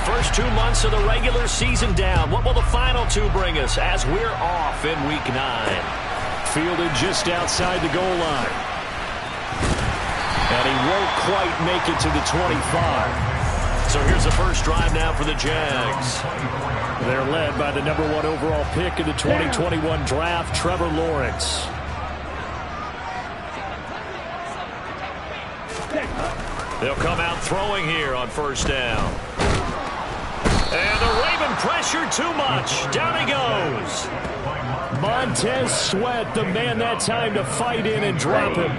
First 2 months of the regular season down. What will the final two bring us as we're off in Week 9? Fielded just outside the goal line. And he won't quite make it to the 25. So here's the first drive now for the Jags. They're led by the #1 overall pick in the 2021 draft, Trevor Lawrence. They'll come out throwing here on first down. And the Raven pressure too much. Down he goes. Montez Sweat, the man that time to fight in and drop him.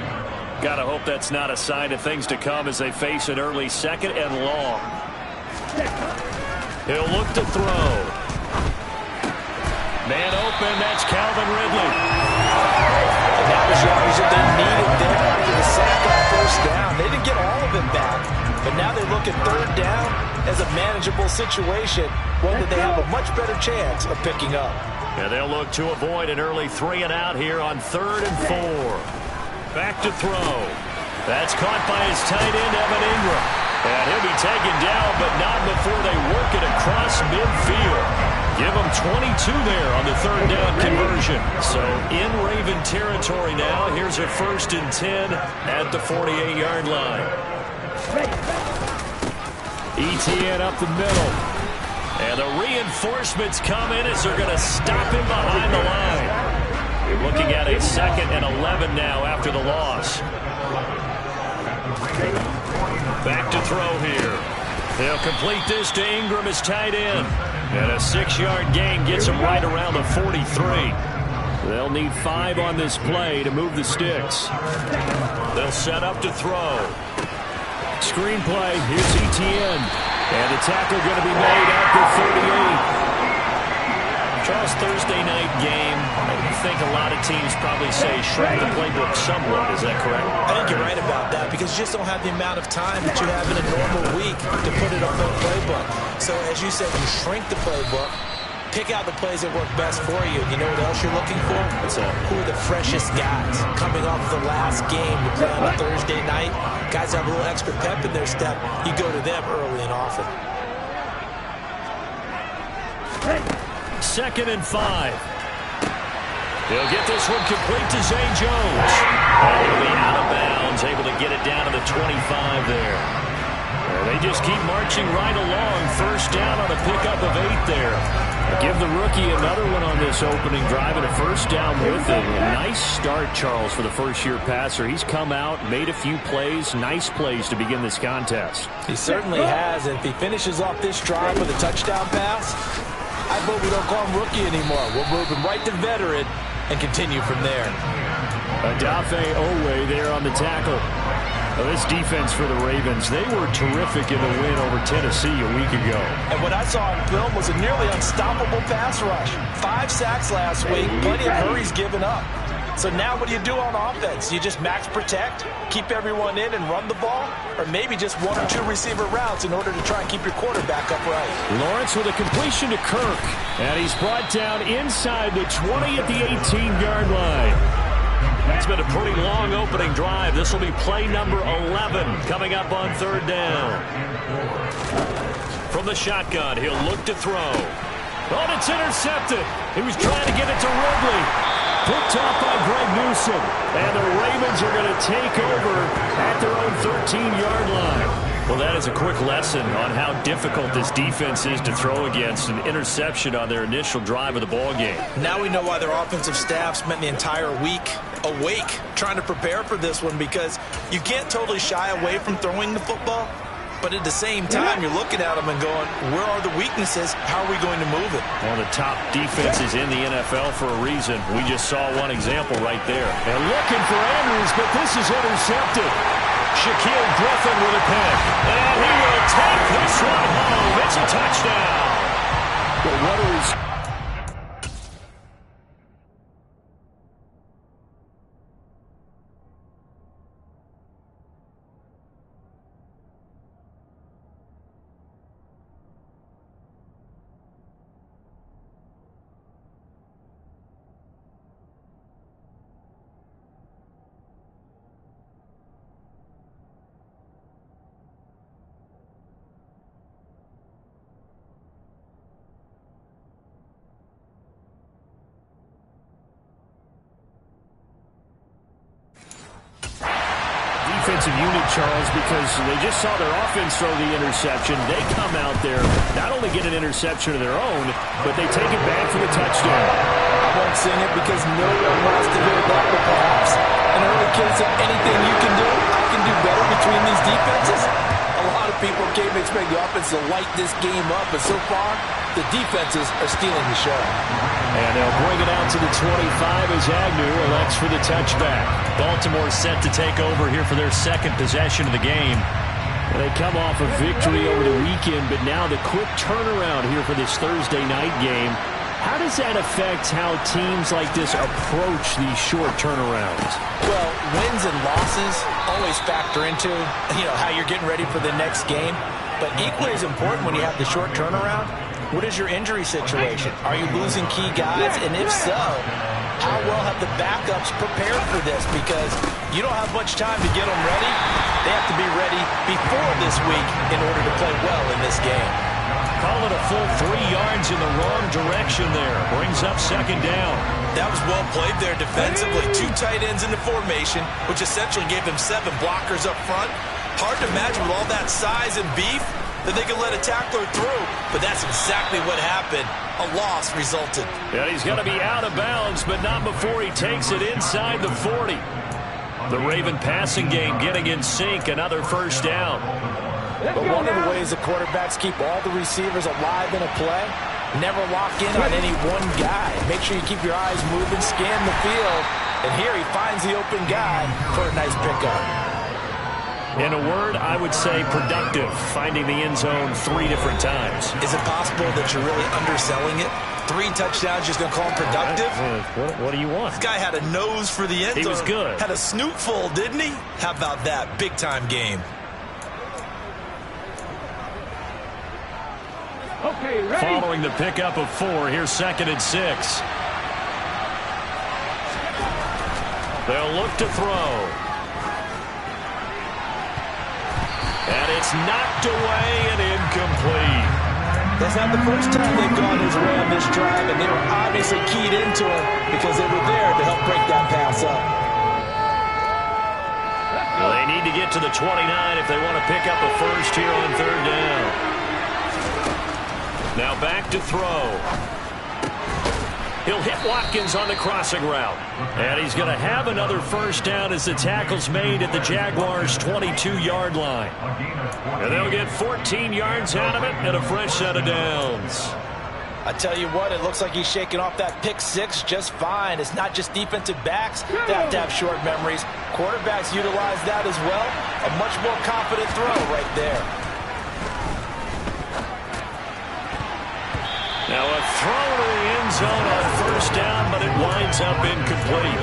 Gotta hope that's not a sign of things to come as they face an early second and long. He'll look to throw. Man open, that's Calvin Ridley. And that was yardage that they needed there after the sack on first down. They didn't get all of it back, but now they look at third down as a manageable situation, one that they have a much better chance of picking up. And they'll look to avoid an early 3 and out here on 3rd and 4. Back to throw. That's caught by his tight end, Evan Ingram. And he'll be taken down, but not before they work it across midfield. Give him 22 there on the 3rd down conversion. So in Raven territory now. Here's a 1st and 10 at the 48-yard line. ETN up the middle. And the reinforcements come in as they're going to stop him behind the line. Looking at a 2nd and 11 now after the loss. Back to throw here. They'll complete this to Ingram as tight end. And a 6-yard gain gets him right around the 43. They'll need 5 on this play to move the sticks. They'll set up to throw. Screen play. Here's ETN. And the tackle going to be made at the 38. Charles, Thursday night game, I think a lot of teams probably say shrink the playbook somewhat. Is that correct? I think you're right about that because you just don't have the amount of time that you have in a normal week to put it on the playbook. So as you said, you shrink the playbook, pick out the plays that work best for you. You know what else you're looking for? What's that? Who are the freshest guys coming off the last game to play on a Thursday night? Guys have a little extra pep in their step. You go to them early and often. 2nd and 5. He'll get this one complete to Zay Jones. And he'll be out of bounds, able to get it down to the 25 there. And they just keep marching right along. First down on a pickup of 8 there. Give the rookie another one on this opening drive and a first down with it. A nice start, Charles, for the first-year passer. He's come out, made a few plays, nice plays to begin this contest. He certainly has. And if he finishes off this drive with a touchdown pass, I vote we don't call him rookie anymore. We'll move him right to veteran and continue from there. Adafe Owe there on the tackle. Well, this defense for the Ravens, they were terrific in the win over Tennessee a week ago. And what I saw on film was a nearly unstoppable pass rush. 5 sacks last week, plenty of hurries given up. So now what do you do on offense? You just max protect, keep everyone in and run the ball, or maybe just 1 or 2 receiver routes in order to try and keep your quarterback upright. Lawrence with a completion to Kirk, and he's brought down inside the 20 at the 18-yard line. It's been a pretty long opening drive. This will be play number 11 coming up on 3rd down. From the shotgun, he'll look to throw. Oh, it's intercepted. He was trying to get it to Ridley. Picked off by Greg Newsom. And the Ravens are going to take over at their own 13-yard line. Well, that is a quick lesson on how difficult this defense is to throw against. An interception on their initial drive of the ballgame. Now we know why their offensive staff spent the entire week awake trying to prepare for this one, because you can't totally shy away from throwing the football. But at the same time, you're looking at them and going, where are the weaknesses? How are we going to move it? One of the top defenses in the NFL for a reason. We just saw one example right there. And looking for Andrews, but this is intercepted. Shaquille Griffin with a pick. And he will take this one home. It's a touchdown. But what is... defensive unit, Charles, because they just saw their offense throw the interception. They come out there, not only get an interception of their own, but they take it back for the touchdown. I won't sing it because no one wants to hear that, but perhaps an early case of anything you can do, I can do better between these defenses. A lot of people came to expect the offense to light this game up, but so far, the defenses are stealing the show. And they'll bring it out to the 25 as Agnew elects for the touchback. Baltimore set to take over here for their second possession of the game. Well, they come off a victory over the weekend, but now the quick turnaround here for this Thursday night game. How does that affect how teams like this approach these short turnarounds? Well, wins and losses always factor into, how you're getting ready for the next game. But equally as important when you have the short turnaround, what is your injury situation? Are you losing key guys? And if so, how well have the backups prepared for this? Because you don't have much time to get them ready. They have to be ready before this week in order to play well in this game. Call it a full 3 yards in the wrong direction there. Brings up second down. That was well played there defensively. 2 tight ends in the formation, which essentially gave them 7 blockers up front. Hard to imagine with all that size and beef that they could let a tackler through, but that's exactly what happened. A loss resulted. Yeah, he's going to be out of bounds, but not before he takes it inside the 40. The Raven passing game getting in sync, another first down. But one of the ways the quarterbacks keep all the receivers alive in a play, never lock in on any one guy. Make sure you keep your eyes moving, scan the field, and here he finds the open guy for a nice pickup. In a word, I would say productive, finding the end zone 3 different times. Is it possible that you're really underselling it? 3 touchdowns, just going to call him productive? What do you want? This guy had a nose for the end zone. He was good. Had a snoot full, didn't he? How about that? Big-time game. Okay, ready. Following the pickup of 4, here's 2nd and 6. They'll look to throw. And it's knocked away and incomplete. That's not the first time they've gone his way on this drive, and they were obviously keyed into it because they were there to help break that pass up. Well, they need to get to the 29 if they want to pick up a first here on 3rd down. Now back to throw. He'll hit Watkins on the crossing route. And he's going to have another first down as the tackle's made at the Jaguars' 22-yard line. And they'll get 14 yards out of it and a fresh set of downs. I tell you what, it looks like he's shaking off that pick 6 just fine. It's not just defensive backs that have to have short memories. Quarterbacks utilize that as well. A much more confident throw right there. Now a throw to the end zone on first down, but it winds up incomplete.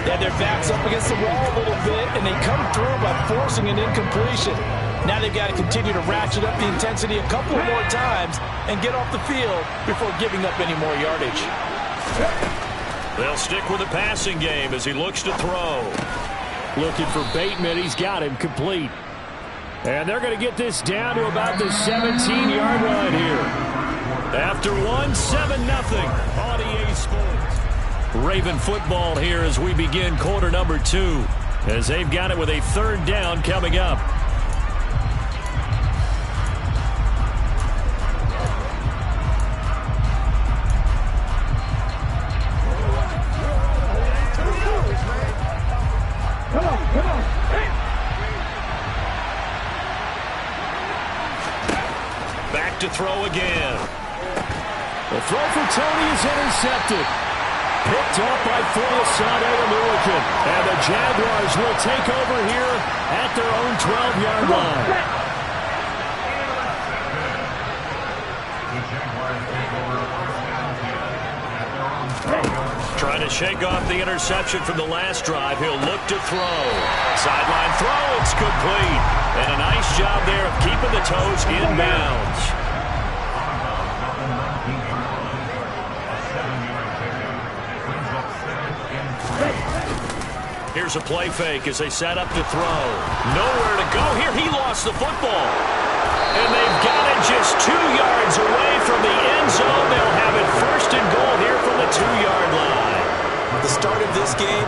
Yeah, their back's up against the wall a little bit, and they come through by forcing an incompletion. Now they've got to continue to ratchet up the intensity a couple more times and get off the field before giving up any more yardage. They'll stick with the passing game as he looks to throw. Looking for Bateman. He's got him complete. And they're going to get this down to about the 17-yard line here. After 7-0 on EA Sports. Raven football here as we begin quarter number 2. As they've got it with a 3rd down coming up. Back to throw again. The throw for Tony is intercepted. Picked up by Fulasade Amulican. And the Jaguars will take over here at their own 12-yard line. Trying to shake off the interception from the last drive. He'll look to throw. Sideline throw. It's complete. And a nice job there of keeping the toes inbounds. Here's a play fake as they set up to throw. Nowhere to go here. He lost the football. And they've got it just 2 yards away from the end zone. They'll have it 1st and goal here from the 2-yard line. The start of this game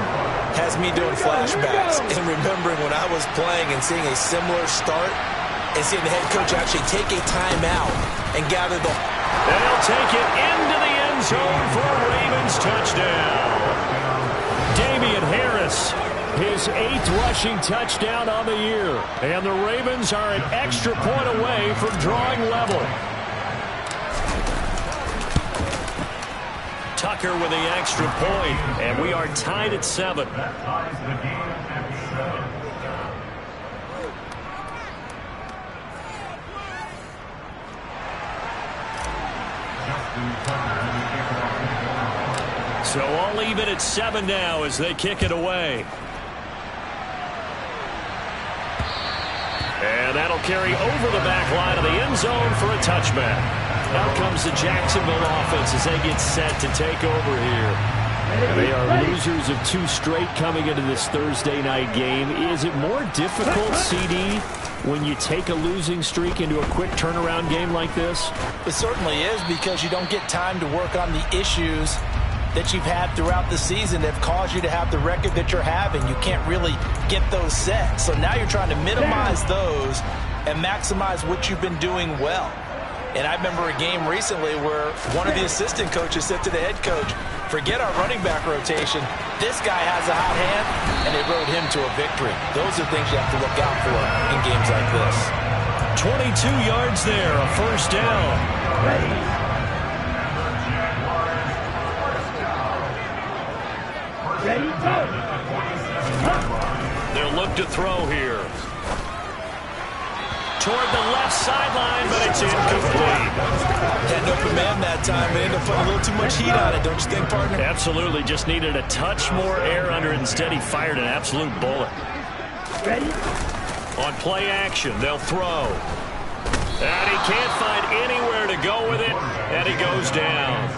has me doing flashbacks and remembering when I was playing and seeing a similar start and seeing the head coach actually take a timeout and gather the... And he'll take it into the end zone for a Ravens touchdown. Damian Harris, his 8th rushing touchdown on the year. And the Ravens are an extra point away from drawing level. Tucker with the extra point, and we are tied at 7. So all even at 7 now as they kick it away. And that'll carry over the back line of the end zone for a touchback. Out comes the Jacksonville offense as they get set to take over here. And they are losers of 2 straight coming into this Thursday night game. Is it more difficult, CD, when you take a losing streak into a quick turnaround game like this? It certainly is, because you don't get time to work on the issues that you've had throughout the season that have caused you to have the record that you're having. You can't really get those set. So now you're trying to minimize those and maximize what you've been doing well. And I remember a game recently where one of the assistant coaches said to the head coach, forget our running back rotation. This guy has a hot hand, and they rode him to a victory. Those are things you have to look out for in games like this. 22 yards there, a first down. They'll look to throw here. Toward the left sideline, but it's incomplete. Had an open man that time, but ended up putting a little too much heat on it, don't you think, partner? Absolutely. Just needed a touch more air under it. Instead, he fired an absolute bullet. Ready? On play action, they'll throw. And he can't find anywhere to go with it, and he goes down.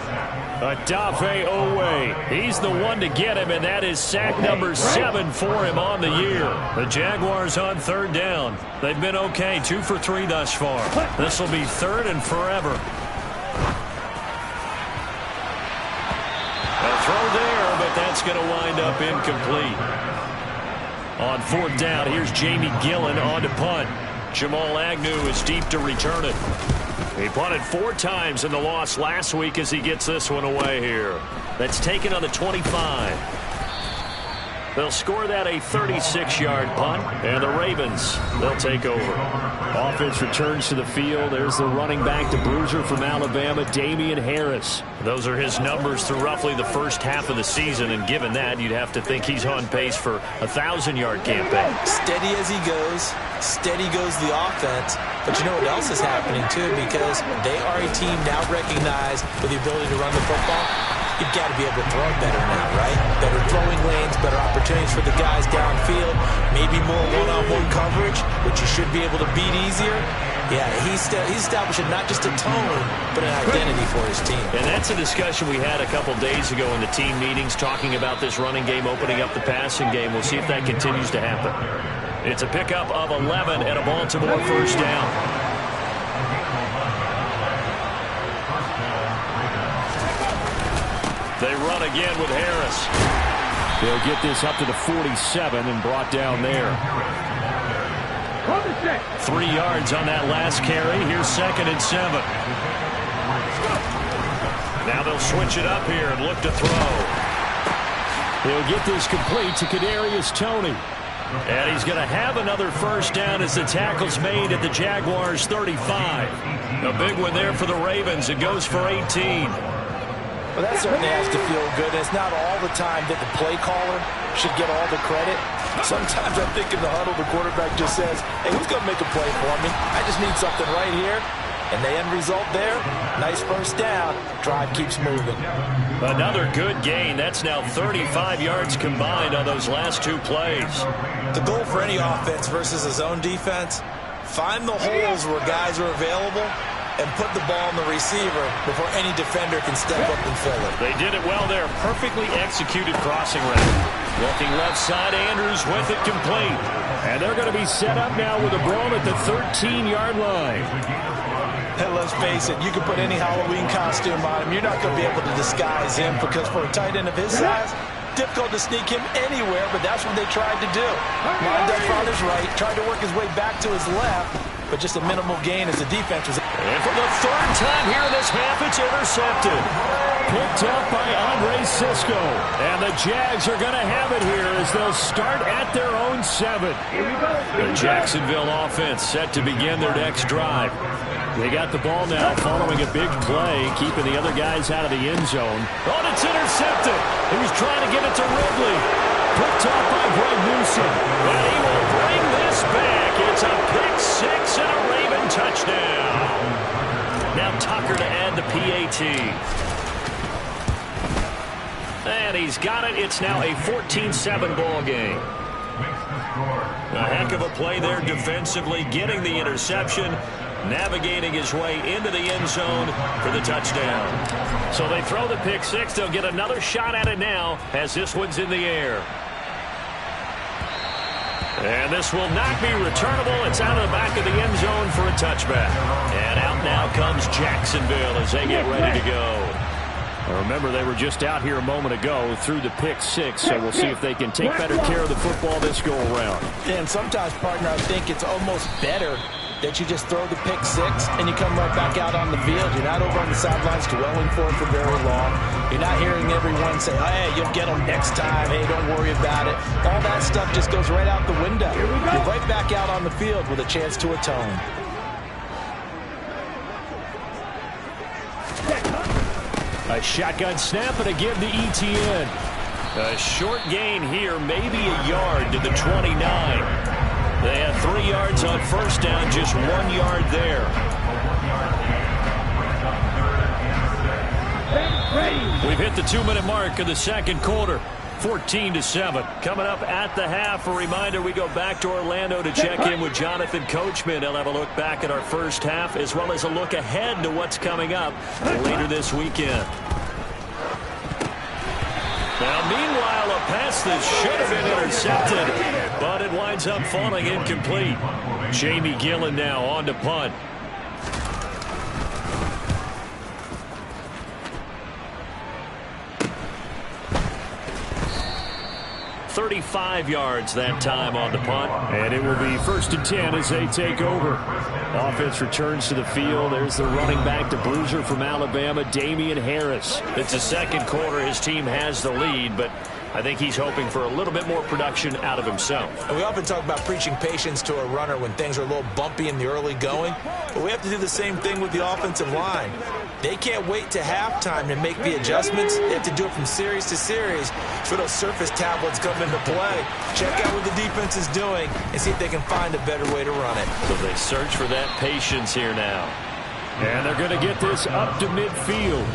Adafe Owe, he's the one to get him, and that is sack number 7 for him on the year. The Jaguars on 3rd down. They've been okay, 2 for 3 thus far. This will be 3rd and forever. A throw there, but that's going to wind up incomplete. On 4th down, here's Jamie Gillen on to punt. Jamal Agnew is deep to return it. He punted 4 times in the loss last week as he gets this one away here. That's taken on the 25. They'll score that a 36-yard punt, and the Ravens, they'll take over. Offense returns to the field. There's the running back, the bruiser from Alabama, Damian Harris. Those are his numbers through roughly the first half of the season, and given that, you'd have to think he's on pace for a 1,000-yard campaign. Steady as he goes, steady goes the offense. But you know what else is happening, too, because they are a team now recognized with the ability to run the football. You've got to be able to throw it better now, right? Better throwing lanes, better opportunities for the guys downfield, maybe more one-on-one coverage, which you should be able to beat easier. Yeah, he's establishing not just a tone, but an identity for his team. And that's a discussion we had a couple days ago in the team meetings, talking about this running game opening up the passing game. We'll see if that continues to happen. It's a pickup of 11 and a Baltimore first down. They run again with Harris. They'll get this up to the 47 and brought down there. 3 yards on that last carry. Here's 2nd and 7. Now they'll switch it up here and look to throw. He'll get this complete to Kadarius Toney. And he's going to have another first down as the tackle's made at the Jaguars' 35. A big one there for the Ravens. It goes for 18. Well, that certainly has to feel good. It's not all the time that the play caller should get all the credit. Sometimes I think in the huddle, the quarterback just says, hey, who's going to make a play for me? I just need something right here. And the end result there, nice first down. Drive keeps moving. Another good gain. That's now 35 yards combined on those last 2 plays. The goal for any offense versus a zone defense, find the holes where guys are available and put the ball on the receiver before any defender can step up and fill it. They did it well there. Perfectly executed crossing route. Looking left side, Andrews with it complete. And they're going to be set up now with a Brown at the 13-yard line. And let's face it, you can put any Halloween costume on him. You're not going to be able to disguise him because for a tight end of his size, difficult to sneak him anywhere, but that's what they tried to do. Lined up on his right, tried to work his way back to his left, but just a minimal gain as the defense was... And for the third time here in this half, it's intercepted. Picked up by Andre Cisco. And the Jags are going to have it here as they'll start at their own 7. The Jacksonville offense set to begin their next drive. They got the ball now following a big play, keeping the other guys out of the end zone. Oh, it's intercepted. He was trying to get it to Ridley. Picked off by Greg Newsom. And he will bring this back. It's a pick 6 and a Raven touchdown. Now Tucker to add the PAT. And he's got it. It's now a 14-7 ball game. A heck of a play there defensively, getting the interception, navigating his way into the end zone for the touchdown. So they throw the pick 6. They'll get another shot at it now as this one's in the air. And this will not be returnable. It's out of the back of the end zone for a touchback. And out now comes Jacksonville as they get ready to go. Remember, they were just out here a moment ago through the pick 6, so we'll see if they can take better care of the football this go-around. And sometimes, partner, I think it's almost better that you just throw the pick 6 and you come right back out on the field. You're not over on the sidelines dwelling for it for very long. You're not hearing everyone say, hey, you'll get them next time. Hey, don't worry about it. All that stuff just goes right out the window. You're right back out on the field with a chance to atone. A shotgun snap and a give to ETN. A short gain here, maybe a yard to the 29. They had 3 yards on first down, just 1 yard there. We've hit the 2-minute mark of the second quarter. 14-7. Coming up at the half, a reminder, we go back to Orlando to check in with Jonathan Coachman. He'll have a look back at our first half as well as a look ahead to what's coming up later this weekend. Now, meanwhile, a pass that should have been intercepted, but it winds up falling incomplete. Jamie Gillen now on to punt. 35 yards that time on the punt. And it will be 1st and 10 as they take over. Offense returns to the field. There's the running back, the bruiser from Alabama, Damian Harris. It's the second quarter. His team has the lead, but I think he's hoping for a little bit more production out of himself. And we often talk about preaching patience to a runner when things are a little bumpy in the early going, but we have to do the same thing with the offensive line. They can't wait to halftime to make the adjustments. They have to do it from series to series for those surface tablets come into play. Check out what the defense is doing and see if they can find a better way to run it. So they search for that patience here now. And they're going to get this up to midfield.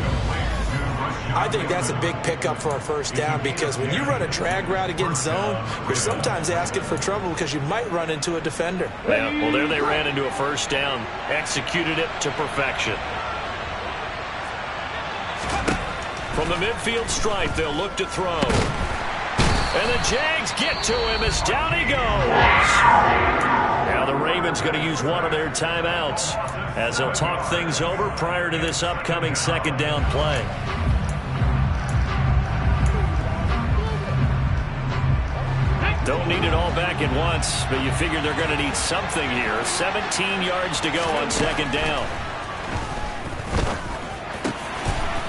I think that's a big pickup for a first down because when you run a drag route against zone, you're sometimes asking for trouble because you might run into a defender. Yeah, well, there they ran into a first down, executed it to perfection. From the midfield stripe, they'll look to throw. And the Jags get to him as down he goes. Now the Ravens going to use one of their timeouts as they'll talk things over prior to this upcoming second down play. Don't need it all back at once, but you figure they're going to need something here. 17 yards to go on second down.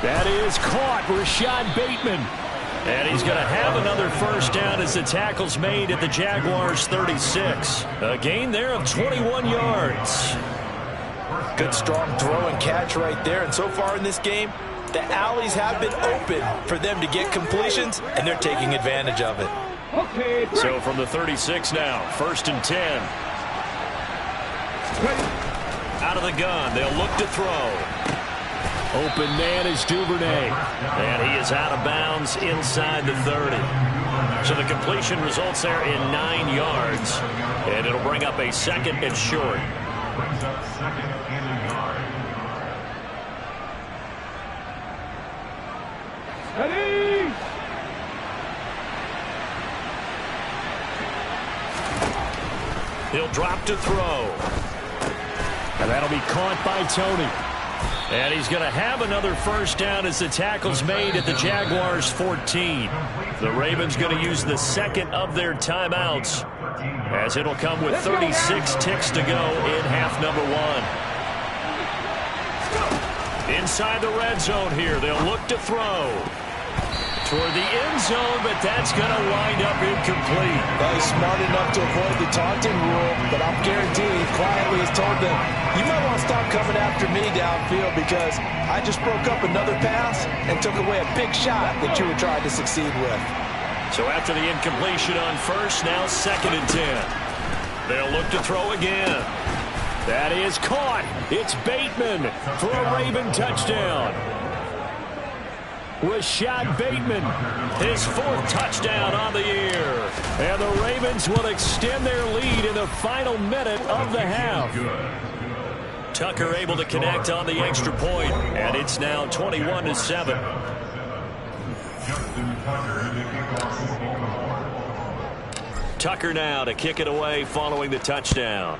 That is caught, Rashad Bateman. And he's going to have another first down as the tackle's made at the Jaguars' 36. A gain there of 21 yards. Good strong throw and catch right there. And so far in this game, the alleys have been open for them to get completions, and they're taking advantage of it. So from the 36 now, 1st and 10. Out of the gun, they'll look to throw. Open man is Duvernay. And he is out of bounds inside the 30. So the completion results there in 9 yards. And it'll bring up a second and short. Ready? He'll drop to throw. And that'll be caught by Tony. And he's going to have another first down as the tackle's made at the Jaguars' 14. The Ravens going to use the second of their timeouts, as it'll come with 36 ticks to go in half number one. Inside the red zone here, they'll look to throw toward the end zone, but that's going to wind up incomplete. Well, he's smart enough to avoid the taunting rule, but I'm guaranteed he quietly has told them, you might want to stop coming after me downfield because I just broke up another pass and took away a big shot that you were trying to succeed with. So after the incompletion on first, now 2nd and 10. They'll look to throw again. That is caught. It's Bateman for a Raven touchdown. Rashad Bateman, his 4th touchdown on the year. And the Ravens will extend their lead in the final minute of the half. Tucker able to connect on the extra point, and it's now 21-7. Tucker now to kick it away following the touchdown.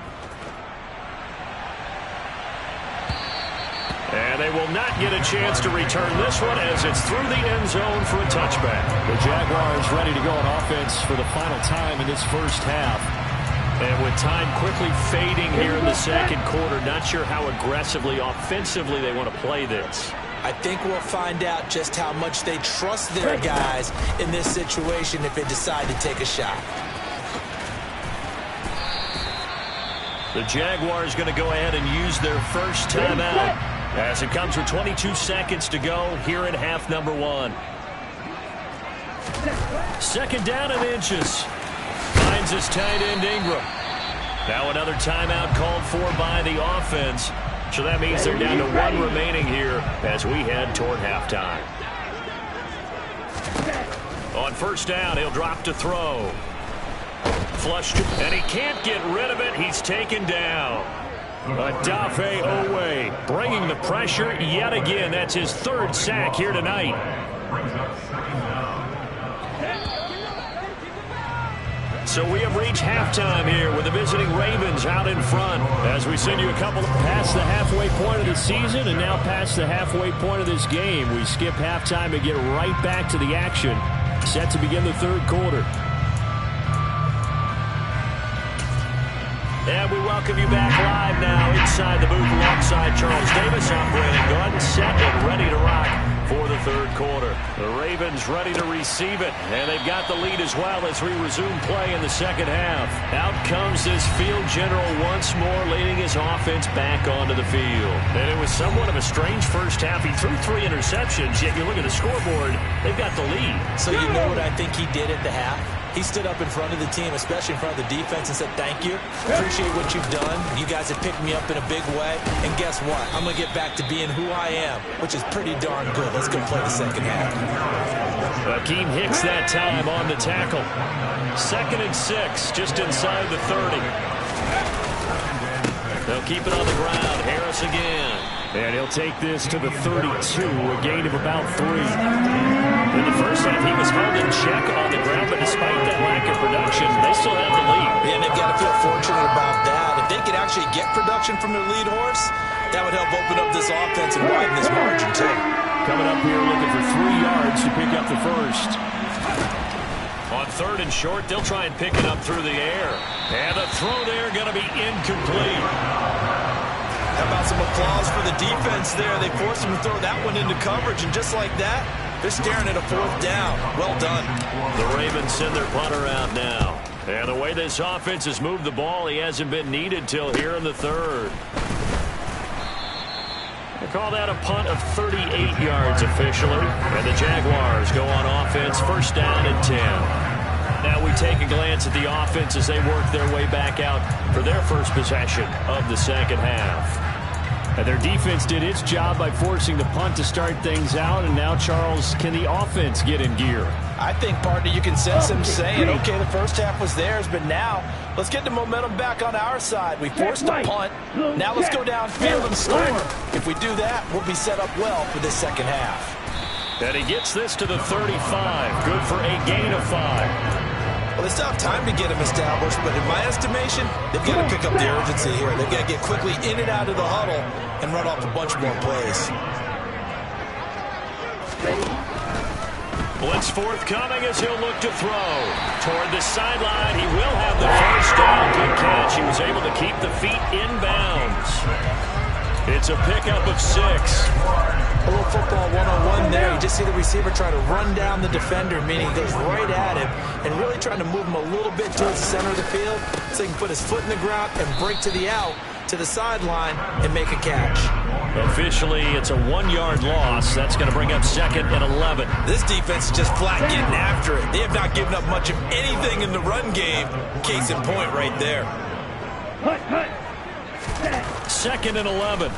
And they will not get a chance to return this one as it's through the end zone for a touchback. The Jaguars ready to go on offense for the final time in this first half. And with time quickly fading here in the second quarter, not sure how aggressively, offensively they want to play this. I think we'll find out just how much they trust their guys in this situation if they decide to take a shot. The Jaguars going to go ahead and use their first timeout as it comes with 22 seconds to go here in half number one. 2nd down and inches. Finds his tight end Ingram. Now another timeout called for by the offense. So that means they're down to 1 remaining here as we head toward halftime. On first down, he'll drop to throw. Flushed, and he can't get rid of it. He's taken down. Adafe Owe bringing the pressure yet again. That's his 3rd sack here tonight. So we have reached halftime here with the visiting Ravens out in front as we send you a couple past the halfway point of the season and now past the halfway point of this game. We skip halftime and get right back to the action. Set to begin the 3rd quarter. And we welcome you back live now inside the booth alongside Charles Davis. I'm Brandon Gordon, set and ready to rock for the 3rd quarter. The Ravens ready to receive it, and they've got the lead as well as we resume play in the second half. Out comes this field general once more, leading his offense back onto the field. And it was somewhat of a strange first half. He threw 3 interceptions, yet you look at the scoreboard, they've got the lead. So you know what I think he did at the half? He stood up in front of the team, especially in front of the defense, and said, thank you. Appreciate what you've done. You guys have picked me up in a big way. And guess what? I'm going to get back to being who I am, which is pretty darn good. Let's go play the second half. Akeem Hicks that time on the tackle. 2nd and 6, just inside the 30. They'll keep it on the ground. Harris again. And he'll take this to the 32, a gain of about 3. In the first half, he was held in check on the ground, but despite that lack of production, they still have the lead. Yeah, and they've got to feel fortunate about that. If they could actually get production from their lead horse, that would help open up this offense and widen this margin, too. Coming up here looking for 3 yards to pick up the first. On 3rd and short, they'll try and pick it up through the air. And the throw there going to be incomplete. How about some applause for the defense there? They forced him to throw that one into coverage, and just like that, they're staring at a 4th down. Well done. The Ravens send their punter out now. And the way this offense has moved the ball, he hasn't been needed till here in the 3rd. They call that a punt of 38 yards officially. And the Jaguars go on offense, 1st down and 10. Now we take a glance at the offense as they work their way back out for their first possession of the second half. And their defense did its job by forcing the punt to start things out. And now, Charles, can the offense get in gear? I think, partner, you can sense him saying, okay, the first half was theirs, but now let's get the momentum back on our side. We forced a punt. Now let's go downfield and score. If we do that, we'll be set up well for this second half. And he gets this to the 35. Good for a gain of 5. Well, they still have time to get him established, but in my estimation, they've got to pick up the urgency here. They've got to get quickly in and out of the huddle and run off a bunch more plays. Blitz forthcoming as he'll look to throw. Toward the sideline, he will have the first down. Good catch. He was able to keep the feet in bounds. It's a pickup of 6. A little football one-on-one there. You just see the receiver trying to run down the defender, meaning he goes right at him and really trying to move him a little bit towards the center of the field so he can put his foot in the ground and break to the out, to the sideline, and make a catch. Officially, it's a 1-yard loss. That's going to bring up 2nd and 11. This defense is just flat getting after it. They have not given up much of anything in the run game. Case in point right there. 2nd and 11.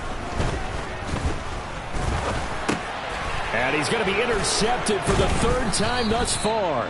And he's going to be intercepted for the 3rd time thus far.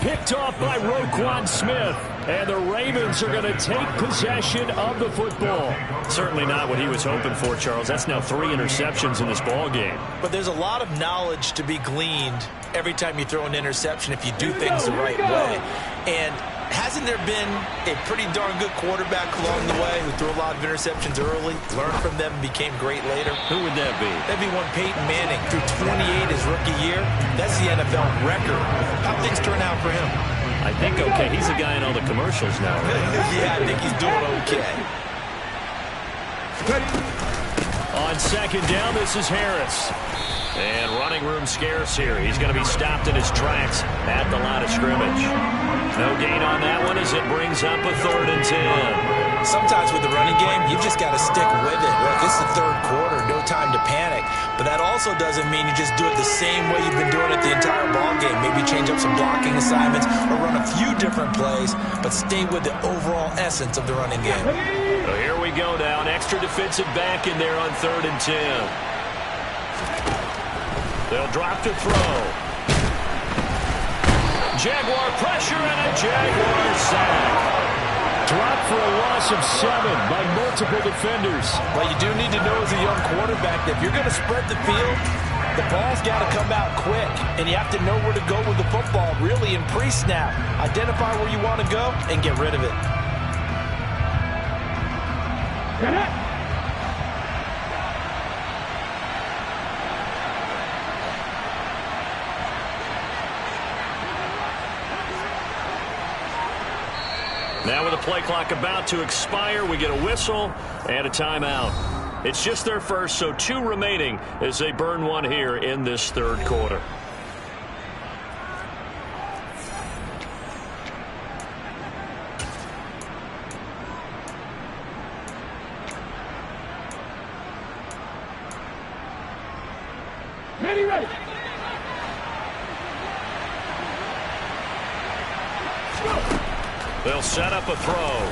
Picked off by Roquan Smith. And the Ravens are going to take possession of the football. Certainly not what he was hoping for, Charles. That's now 3 interceptions in this ball game. But there's a lot of knowledge to be gleaned every time you throw an interception if you do things the right way. And hasn't there been a pretty darn good quarterback along the way who threw a lot of interceptions early, learned from them, and became great later? Who would that be? That'd be one Peyton Manning. Threw 28 his rookie year. That's the NFL record. How'd things turn out for him? I think okay. He's the guy in all the commercials now, right? Yeah, I think he's doing okay. On 2nd down, this is Harris. And running room scarce here. He's going to be stopped in his tracks at the line of scrimmage. No gain on that one as it brings up a 3rd and 10. Sometimes with the running game, you've just got to stick with it. Look, it's the 3rd quarter, no time to panic. But that also doesn't mean you just do it the same way you've been doing it the entire ball game. Maybe change up some blocking assignments or run a few different plays, but stay with the overall essence of the running game. So here we go now. An extra defensive back in there on 3rd and 10. They'll drop to throw. Jaguar pressure and a Jaguar sack. Dropped for a loss of 7 by multiple defenders. Well, you do need to know as a young quarterback that if you're going to spread the field, the ball's got to come out quick, and you have to know where to go with the football, really in pre-snap. Identify where you want to go and get rid of it. Now with the play clock about to expire, we get a whistle and a timeout. It's just their first, so 2 remaining as they burn one here in this 3rd quarter. Ready. They'll set up a throw.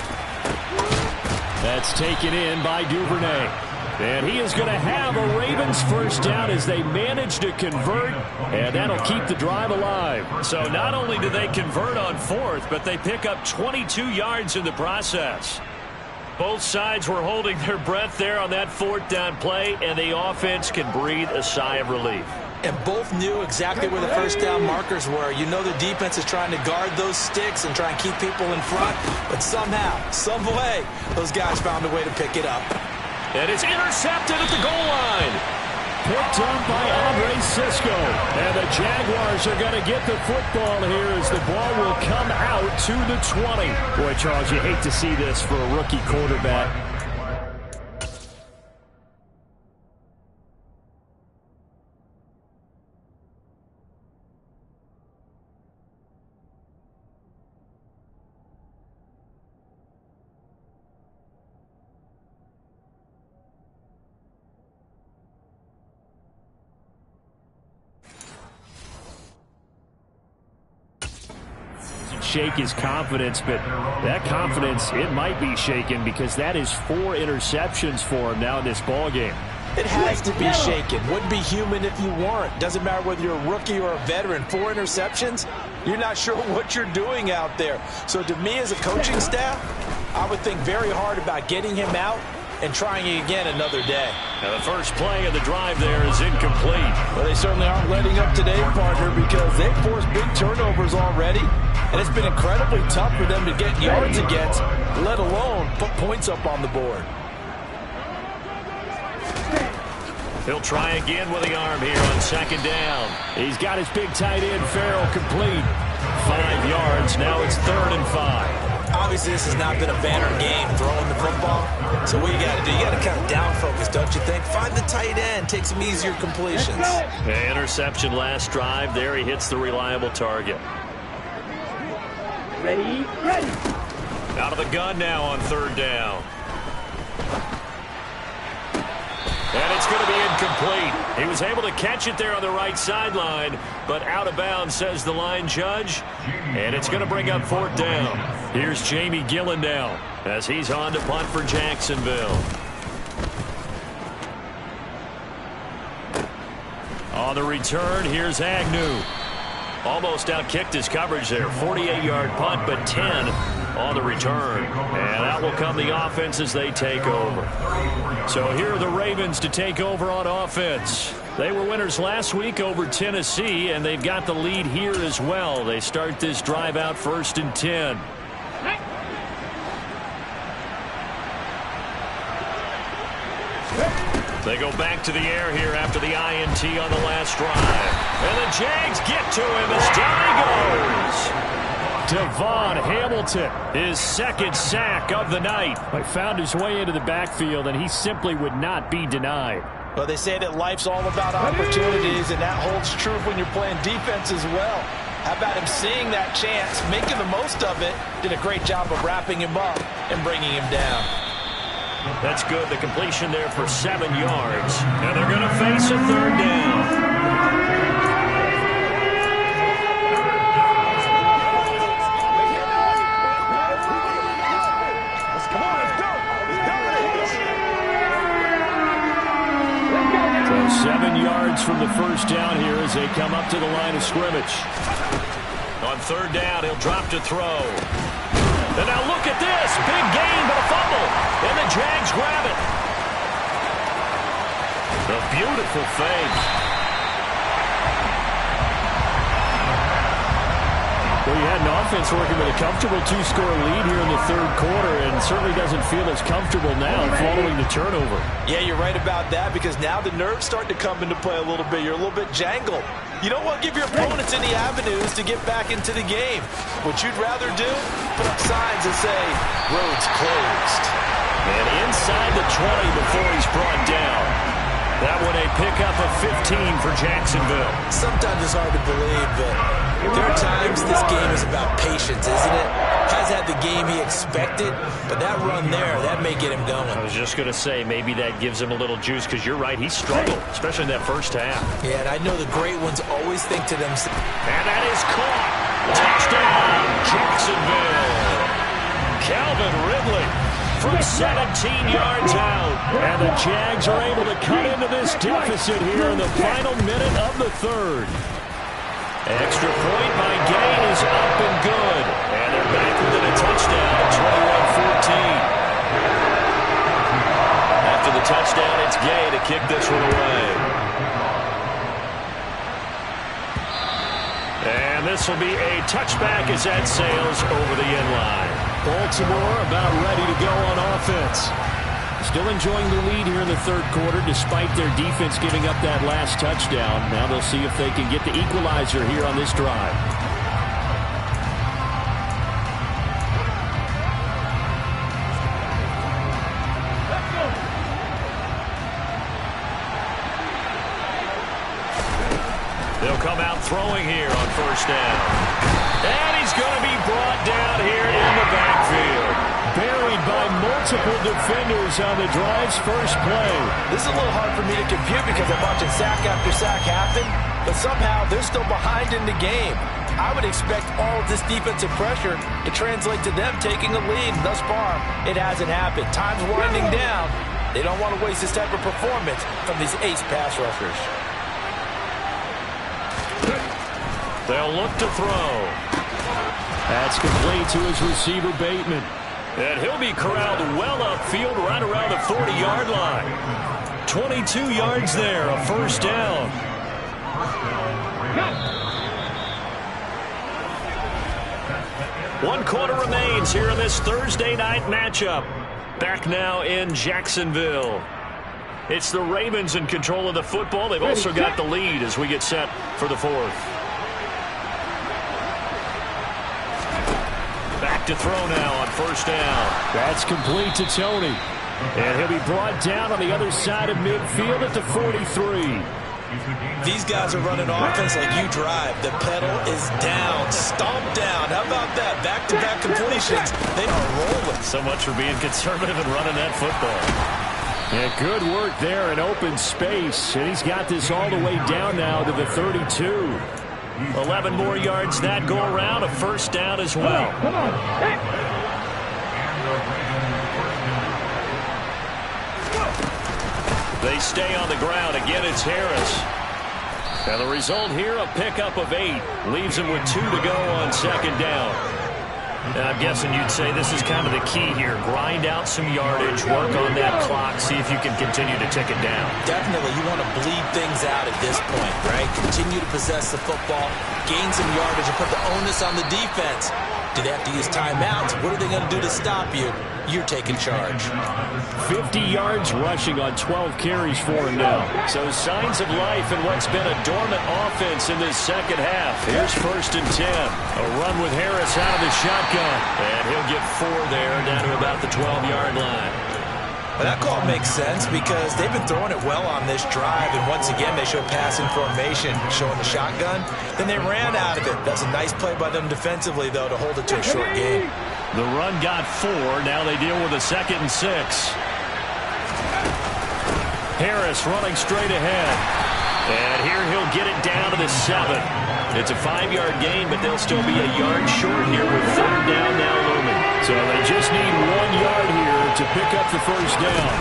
That's taken in by Duvernay. And he is going to have a Ravens first down as they manage to convert, and that'll keep the drive alive. So not only do they convert on 4th, but they pick up 22 yards in the process. Both sides were holding their breath there on that 4th down play, and the offense can breathe a sigh of relief. And both knew exactly where the first down markers were. You know the defense is trying to guard those sticks and try and keep people in front, but somehow, some way, those guys found a way to pick it up. And it's intercepted at the goal line. Picked up by Andre Cisco. And the Jaguars are going to get the football here as the ball will come out to the 20. Boy, Charles, you hate to see this for a rookie quarterback. Shake his confidence, but that confidence, it might be shaken because that is 4 interceptions for him now in this ball game. It has to be shaken. Wouldn't be human if you weren't. Doesn't matter whether you're a rookie or a veteran. 4 interceptions, you're not sure what you're doing out there. So to me as a coaching staff, I would think very hard about getting him out and trying it again another day. Now the first play of the drive there is incomplete. Well, they certainly aren't letting up today, partner, because they've forced big turnovers already. And it's been incredibly tough for them to get yards against, let alone put points up on the board. He'll try again with the arm here on second down. He's got his big tight end, Farrell, complete. 5 yards. Now it's 3rd and 5. Obviously, this has not been a banner game throwing the football. So what you got to do, you got to kind of down focus, don't you think? Find the tight end, take some easier completions. Interception last drive. There he hits the reliable target. Ready. Out of the gun now on 3rd down. And it's going to be incomplete. He was able to catch it there on the right sideline, but out of bounds, says the line judge. And it's going to bring up 4th down. Here's Jamie Gillen now as he's on to punt for Jacksonville. On the return, here's Agnew. Almost outkicked his coverage there. 48-yard punt, but 10 on the return. And out will come the offense as they take over. So here are the Ravens to take over on offense. They were winners last week over Tennessee, and they've got the lead here as well. They start this drive out 1st and 10. They go back to the air here after the INT on the last drive. And the Jags get to him as down he goes. Devon Hamilton, his 2nd sack of the night. He found his way into the backfield, and he simply would not be denied. Well, they say that life's all about opportunities, and that holds true when you're playing defense as well. How about him seeing that chance, making the most of it, did a great job of wrapping him up and bringing him down. That's good. The completion there for 7 yards. And they're going to face a 3rd down. So 7 yards from the first down here as they come up to the line of scrimmage. On 3rd down, he'll drop to throw. And now look at this. Big gain, but a fumble. And the Jags grab it. A beautiful fake. Well, you had an offense working with a comfortable 2-score lead here in the 3rd quarter, and certainly doesn't feel as comfortable now following the turnover. Yeah, you're right about that, because now the nerves start to come into play a little bit. You're a little bit jangled. You don't want to give your opponents any avenues to get back into the game. What you'd rather do, put up signs and say, roads closed. And inside the 20 before he's brought down. That one a pickup of 15 for Jacksonville. Sometimes it's hard to believe, but there are times this game is about patience, isn't it? Has had the game he expected, but that run there, that may get him going. I was just going to say, maybe that gives him a little juice, because you're right, he struggled, especially in that first half. Yeah, and I know the great ones always think to themselves. And that is caught. Touchdown, Jacksonville. Calvin Ridley from 17 yards out. And the Jags are able to cut into this deficit here in the final minute of the 3rd. Extra point by Gain is up and good. And they're back within a touchdown at 21-14. After the touchdown, it's Gay to kick this one away. And this will be a touchback as that sails over the end line. Baltimore about ready to go on offense. Still enjoying the lead here in the 3rd quarter despite their defense giving up that last touchdown. Now they'll see if they can get the equalizer here on this drive. They'll come out throwing here on 1st down. And he's going to be brought down here in the backfield. Buried by multiple defenders on the drive's first play. This is a little hard for me to compute because I'm watching sack after sack happen, but somehow they're still behind in the game. I would expect all of this defensive pressure to translate to them taking a lead. Thus far, it hasn't happened. Time's winding down. They don't want to waste this type of performance from these ace pass rushers. They'll look to throw. That's complete to his receiver, Bateman. And he'll be corralled well upfield right around the 40-yard line. 22 yards there, a 1st down. 1 quarter remains here in this Thursday night matchup. Back now in Jacksonville. It's the Ravens in control of the football. They've also got the lead as we get set for the 4th. Back to throw now on 1st down. That's complete to Tony. And he'll be brought down on the other side of midfield at the 43. These guys are running offense like you drive. The pedal is down, stomp down. How about that? Back-to-back completions. They are rolling. So much for being conservative and running that football. Yeah, good work there in open space. And he's got this all the way down now to the 32. 11 more yards that go around. A 1st down as well. Come on. They stay on the ground. Again, it's Harris. And the result here, a pickup of 8. Leaves him with 2 to go on 2nd down. And I'm guessing you'd say this is kind of the key here. Grind out some yardage, work on that clock, see if you can continue to tick it down. Definitely. You want to bleed things out at this point, right? Continue to possess the football, gain some yardage, and put the onus on the defense. Do they have to use timeouts? What are they going to do to stop you? You're taking charge. 50 yards rushing on 12 carries for him now. So signs of life in what's been a dormant offense in this second half. Here's 1st and 10. A run with Harris out of the shotgun. And he'll get 4 there, down to about the 12-yard line. Well, that call makes sense because they've been throwing it well on this drive, and once again they show passing formation, showing the shotgun. Then they ran out of it. That's a nice play by them defensively, though, to hold it to a short game. The run got 4. Now they deal with a 2nd and 6. Harris running straight ahead. And here he'll get it down to the 7. It's a 5-yard gain, but they'll still be a yard short here with 3rd down now looming. So they just need 1 yard here to pick up the 1st down.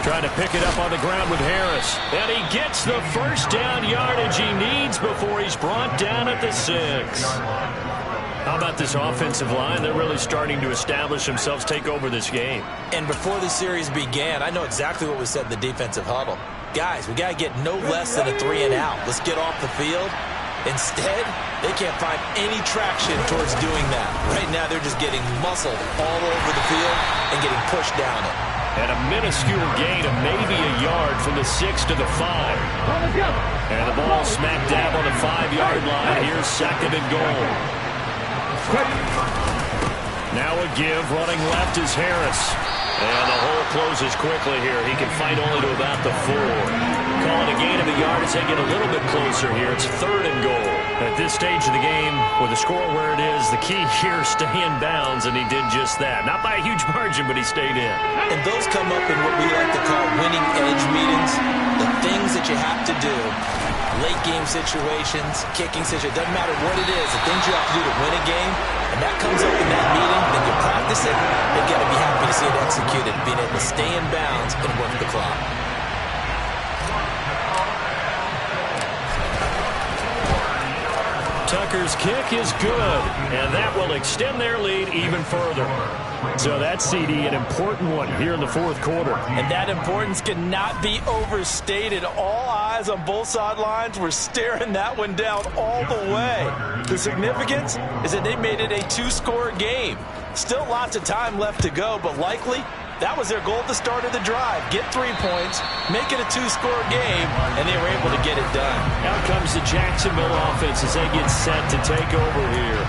Trying to pick it up on the ground with Harris. And he gets the 1st down yardage he needs before he's brought down at the 6. How about this offensive line? They're really starting to establish themselves, take over this game. And before the series began, I know exactly what was said in the defensive huddle. Guys, we got to get no less than a 3 and out. Let's get off the field. Instead, they can't find any traction towards doing that. Right now, they're just getting muscled all over the field and getting pushed down it. And a minuscule gain of maybe a yard from the 6 to the 5. And the ball smack dab on the 5-yard line. Here's 2nd and goal. Now a give, running left is Harris. And the hole closes quickly here. He can fight only to about the 4. Calling a gain of a yard as they get a little bit closer here. It's 3rd and goal. At this stage of the game, with the score where it is, the key here, stay in bounds, and he did just that. Not by a huge margin, but he stayed in. And those come up in what we like to call winning edge meetings. The things that you have to do, late game situations, kicking situations, doesn't matter what it is, the things you have to do to win a game, and that comes up in that meeting, then you practice it, you've got to be happy to see it executed, being able to stay in bounds and work the clock. Tucker's kick is good, and that will extend their lead even further. So that, CD, an important one here in the 4th quarter. And that importance cannot be overstated. All eyes on both sidelines were staring that one down all the way. The significance is that they made it a 2-score game. Still lots of time left to go, but likely that was their goal at the start of the drive. Get 3 points, make it a 2-score game, and they were able to get it done. Out comes the Jacksonville offense as they get set to take over here.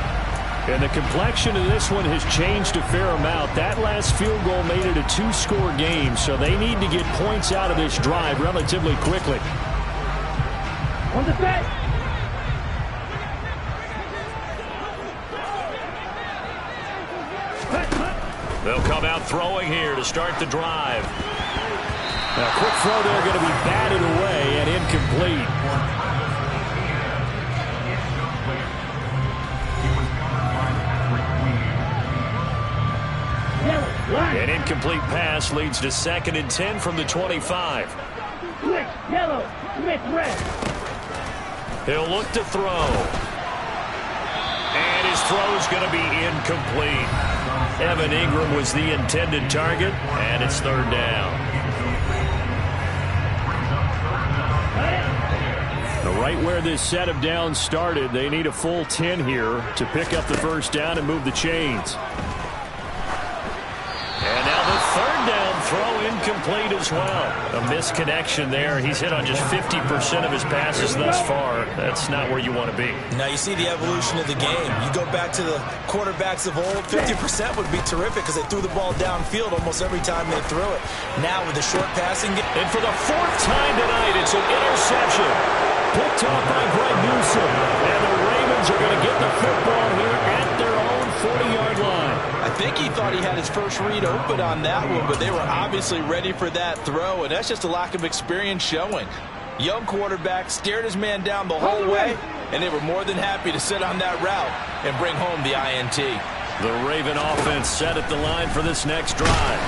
And the complexion of this one has changed a fair amount. That last field goal made it a 2-score game, so they need to get points out of this drive relatively quickly. On the set. They'll come out throwing here to start the drive. A quick throw there going to be batted away and incomplete. An incomplete pass leads to 2nd and 10 from the 25. Switch, yellow, switch, red. He'll look to throw. And his throw is going to be incomplete. Evan Ingram was the intended target, and it's 3rd down. Right where this set of downs started, they need a full 10 here to pick up the first down and move the chains. And now the third down throw incomplete as well. A misconnection there. He's hit on just 50% of his passes thus far. That's not where you want to be. Now you see the evolution of the game. You go back to the quarterbacks of old, 50% would be terrific because they threw the ball downfield almost every time they threw it. Now with the short passing game. And for the fourth time tonight, it's an interception. Picked off by Greg Newsom. And the Ravens are going to get the football here at their own 40-yard line. I think he thought he had his first read open on that one, but they were obviously ready for that throw, and that's just a lack of experience showing. Young quarterback stared his man down the whole way, and they were more than happy to sit on that route and bring home the INT. The Raven offense set at the line for this next drive.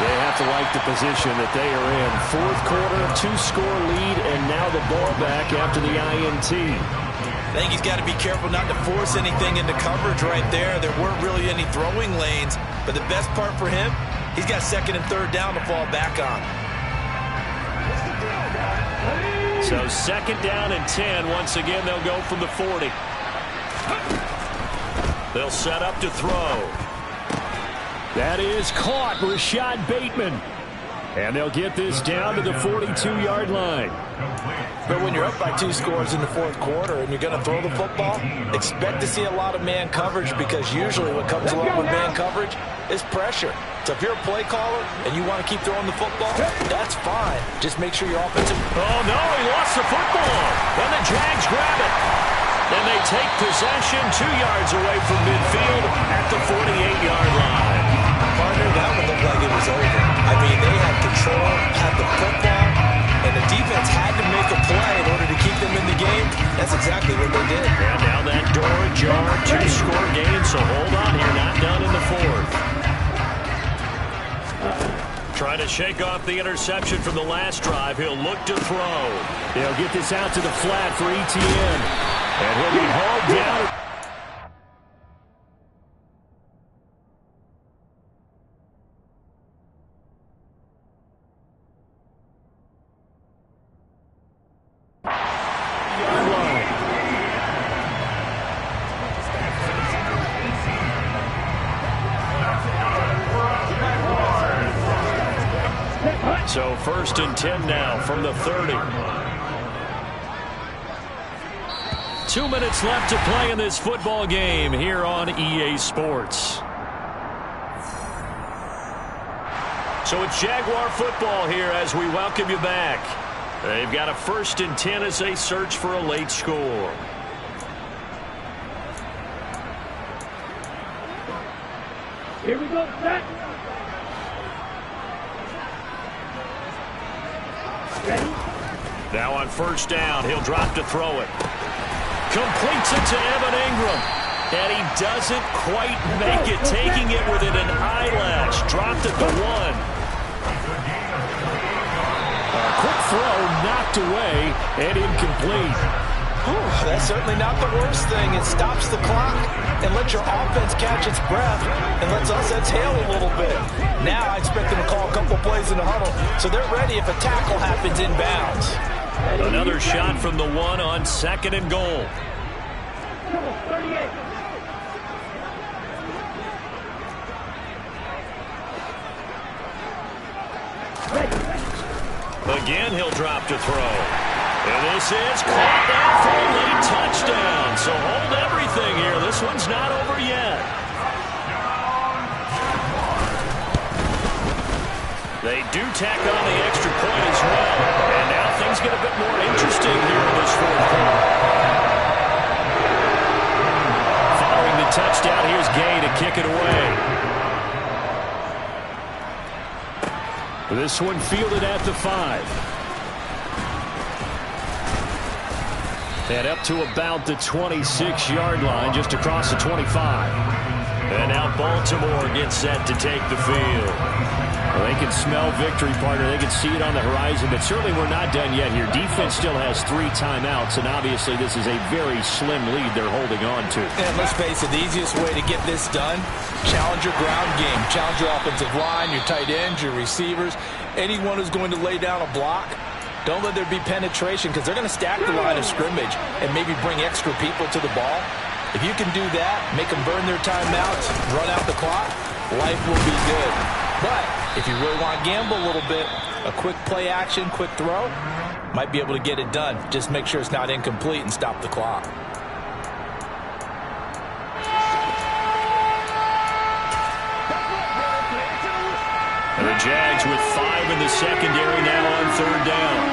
They have to like the position that they are in. Fourth quarter, 2-score lead, and now the ball back after the INT. I think he's got to be careful not to force anything into coverage right there. There weren't really any throwing lanes, but the best part for him, he's got second and third down to fall back on. So second down and 10. Once again, they'll go from the 40. They'll set up to throw. That is caught, Rashad Bateman. And they'll get this down to the 42-yard line. But when you're up by 2 scores in the fourth quarter and you're going to throw the football, expect to see a lot of man coverage because usually what comes along with man coverage is pressure. So if you're a play caller and you want to keep throwing the football, that's fine. Just make sure your offensive... Oh, no, he lost the football. And the Jags grab it. And they take possession 2 yards away from midfield at the 48-yard line. Partner, that would look like it was over. I mean, they had control, had the football, and the defense had to make a play in order to keep them in the game. That's exactly what they did. And now that door ajar, 2-score game, so hold on here, not done in the fourth. Trying to shake off the interception from the last drive. He'll look to throw. They'll get this out to the flat for ETN. And he'll be hauled down. So first and 10 now from the 30. 2 minutes left to play in this football game here on EA Sports. So it's Jaguar football here as we welcome you back. They've got a first and 10 as they search for a late score. Here we go, set. Ready? Now on first down, he'll drop to throw it. Completes it to Evan Ingram. And he doesn't quite make it, taking it within an eyelash. Dropped at the 1. A quick throw knocked away and incomplete. That's certainly not the worst thing. It stops the clock and lets your offense catch its breath and lets us exhale a little bit. Now I expect them to call a couple plays in the huddle so they're ready if a tackle happens inbounds. Another shot from the 1 on second and goal. 38. Again, he'll drop to throw. And this is caught down for a late touchdown. So hold everything here. This one's not over yet. They do tack on the extra point as well. And now things get a bit more interesting here in this fourth quarter. Following the touchdown, here's Gay to kick it away. This one fielded at the 5. And up to about the 26-yard line, just across the 25. And now Baltimore gets set to take the field. Well, they can smell victory, partner. They can see it on the horizon, but certainly we're not done yet here. Defense still has 3 timeouts, and obviously this is a very slim lead they're holding on to. And let's face it, the easiest way to get this done, challenge your ground game. Challenge your offensive line, your tight ends, your receivers, anyone who's going to lay down a block. Don't let there be penetration because they're going to stack the line of scrimmage and maybe bring extra people to the ball. If you can do that, make them burn their timeouts, run out the clock, life will be good. But if you really want to gamble a little bit, a quick play action, quick throw, might be able to get it done. Just make sure it's not incomplete and stop the clock. And the Jags with 5 in the secondary now on 3rd down.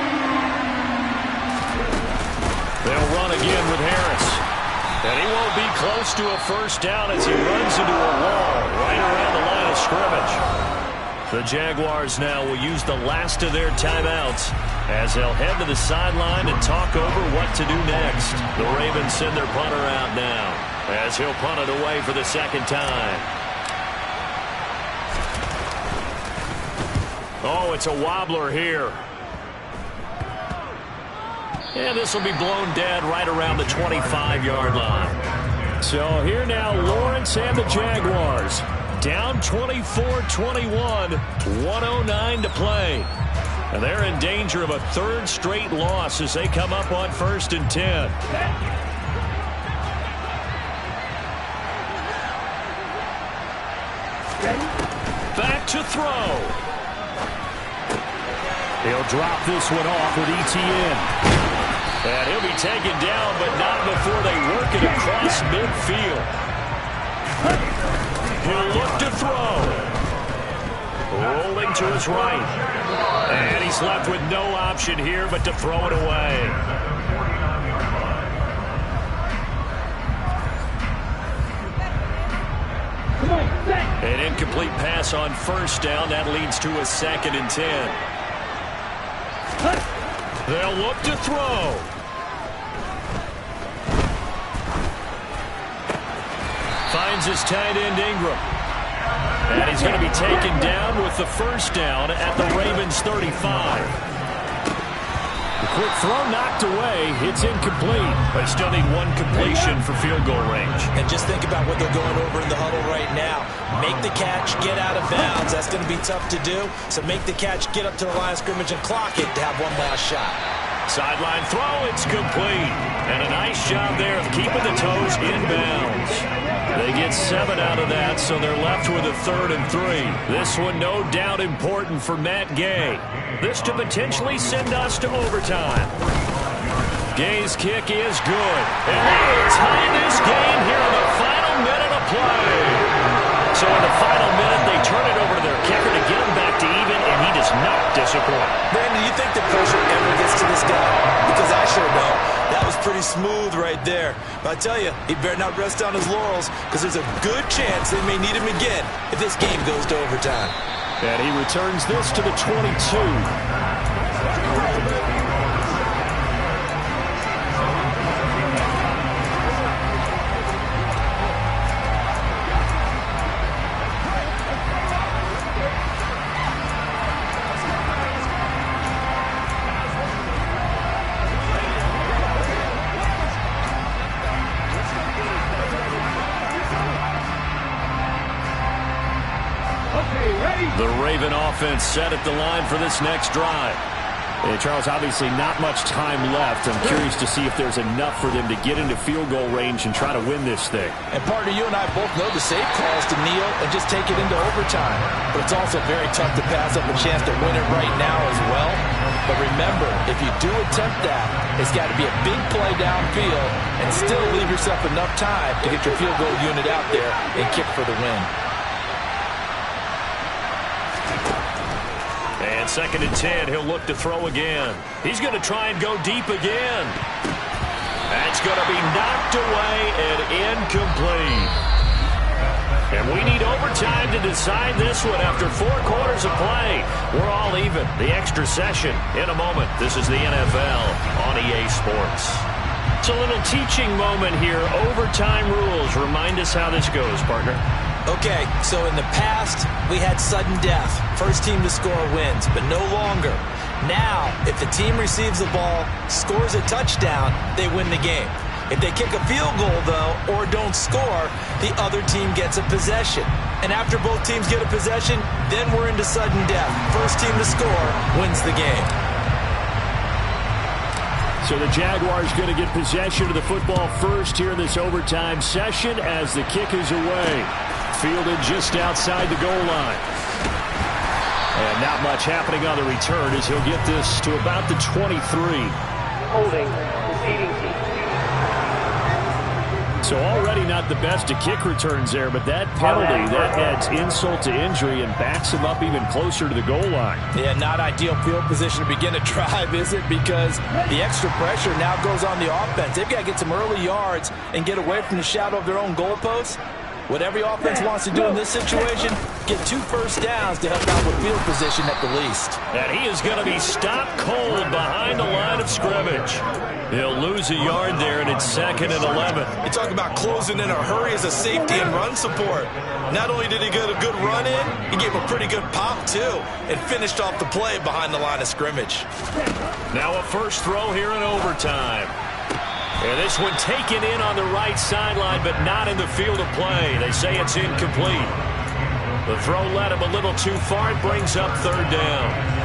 They'll run again with Harris. And he won't be close to a first down as he runs into a wall right around the line of scrimmage. The Jaguars now will use the last of their timeouts as they'll head to the sideline and talk over what to do next. The Ravens send their punter out now as he'll punt it away for the 2nd time. Oh, it's a wobbler here. And this will be blown dead right around the 25-yard line. So here now, Lawrence and the Jaguars. Down 24-21, 1:09 to play. And they're in danger of a 3rd straight loss as they come up on 1st and 10. Back to throw. He'll drop this one off with ETN. And he'll be taken down, but not before they work it across midfield. He'll look to throw. Rolling to his right. And he's left with no option here but to throw it away. An incomplete pass on 1st down. That leads to a 2nd and 10. They'll look to throw. Finds his tight end Ingram. And he's going to be taken down with the 1st down at the Ravens 35. The quick throw knocked away. It's incomplete. They still need 1 completion for field goal range. And just think about what they're going over in the huddle right now. Make the catch, get out of bounds. That's going to be tough to do. So make the catch, get up to the line of scrimmage, and clock it to have 1 last shot. Sideline throw, it's complete. And a nice job there of keeping the toes in bounds. They get 7 out of that, so they're left with a 3rd and 3. This one no doubt important for Matt Gay. This to potentially send us to overtime. Gay's kick is good. And they will tie this game here in the final minute of play. So in the final minute, they turn it over to their kicker to get him back to even, and he does not disappoint. Brandon, you think the pressure ever gets to this guy? Because I sure don't. That was pretty smooth right there. But I tell you, he better not rest on his laurels because there's a good chance they may need him again if this game goes to overtime. And he returns this to the 22. The Raven offense set at the line for this next drive. Hey, Charles, obviously not much time left. I'm curious to see if there's enough for them to get into field goal range and try to win this thing. And partner, you and I both know the safe call is to kneel and just take it into overtime. But it's also very tough to pass up a chance to win it right now as well. But remember, if you do attempt that, it's got to be a big play downfield and still leave yourself enough time to get your field goal unit out there and kick for the win. And 2nd and 10, he'll look to throw again. He's going to try and go deep again. That's going to be knocked away and incomplete. And we need overtime to decide this one after 4 quarters of play. We're all even. The extra session in a moment. This is the NFL on EA Sports. It's a little teaching moment here. Overtime rules. Remind us how this goes, partner. Okay, so in the past, we had sudden death. First team to score wins, but no longer. Now, if the team receives the ball, scores a touchdown, they win the game. If they kick a field goal, though, or don't score, the other team gets a possession. And after both teams get a possession, then we're into sudden death. First team to score wins the game. So the Jaguars going to get possession of the football first here in this overtime session as the kick is away. Fielded just outside the goal line. And not much happening on the return as he'll get this to about the 23. Holding. Proceeding. So already not the best of kick returns there, but that penalty, that adds insult to injury and backs him up even closer to the goal line. Yeah, not ideal field position to begin a drive, is it? Because the extra pressure now goes on the offense. They've got to get some early yards and get away from the shadow of their own goalposts. What every offense wants to do in this situation, get 2 first downs to help out with field position at the least. And he is going to be stopped cold behind the line of scrimmage. He'll lose a yard there, and it's 2nd and 11. You talk about closing in a hurry as a safety and run support. Not only did he get a good run in, he gave a pretty good pop, too, and finished off the play behind the line of scrimmage. Now a first throw here in overtime. And this one taken in on the right sideline, but not in the field of play. They say it's incomplete. The throw led him a little too far. It brings up 3rd down.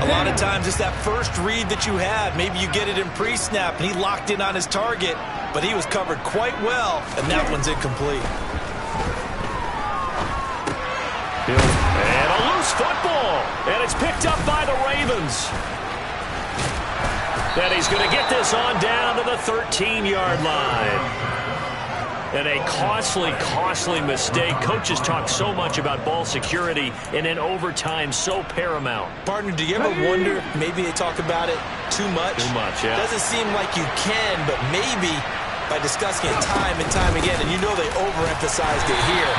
A lot of times it's that first read that you have. Maybe you get it in pre-snap, and he locked in on his target, but he was covered quite well, and that one's incomplete. And a loose football, and it's picked up by the Ravens. And he's going to get this on down to the 13-yard line. And a costly mistake. Coaches talk so much about ball security, and in overtime, so paramount. Partner, do you ever wonder, maybe they talk about it too much? Too much, yeah. Doesn't seem like you can, but maybe by discussing it time and time again, and you know they overemphasized it here,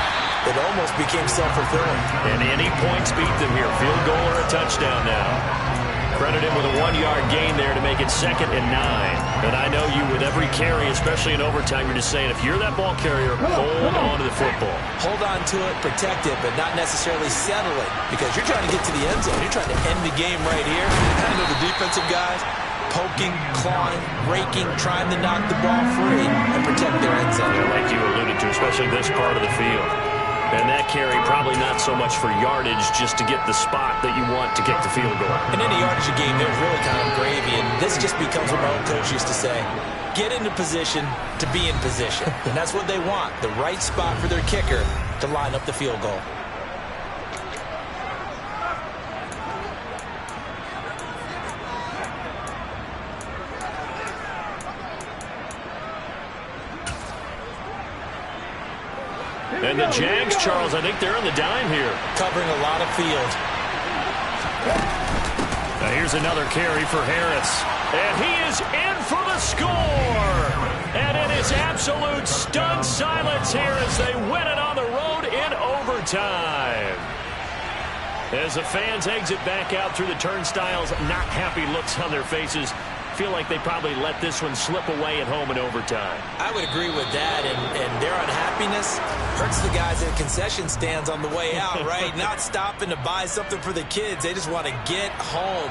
it almost became self-fulfilling. And any points beat them here. Field goal or a touchdown now. Credit him with a 1-yard gain there to make it 2nd and 9. And I know you with every carry, especially in overtime, you're just saying if you're that ball carrier, hold on to the football. Hold on to it, protect it, but not necessarily settle it because you're trying to get to the end zone. You're trying to end the game right here. I know the defensive guys poking, clawing, raking, trying to knock the ball free and protect their end zone. Yeah, like you alluded to, especially this part of the field. And that carry probably not so much for yardage, just to get the spot that you want to kick the field goal. In any yardage game, there's really kind of gravy, and this just becomes what my own coach used to say. Get into position to be in position. And that's what they want, the right spot for their kicker to line up the field goal. And the Jags, Charles, I think they're on the dime here. Covering a lot of field. Now here's another carry for Harris. And he is in for the score. And it is absolute stunned silence here as they win it on the road in overtime. As the fans exit back out through the turnstiles, not happy looks on their faces. Feel like they probably let this one slip away at home in overtime. I would agree with that, and their unhappiness hurts the guys in concession stands on the way out, right? Not stopping to buy something for the kids. They just want to get home.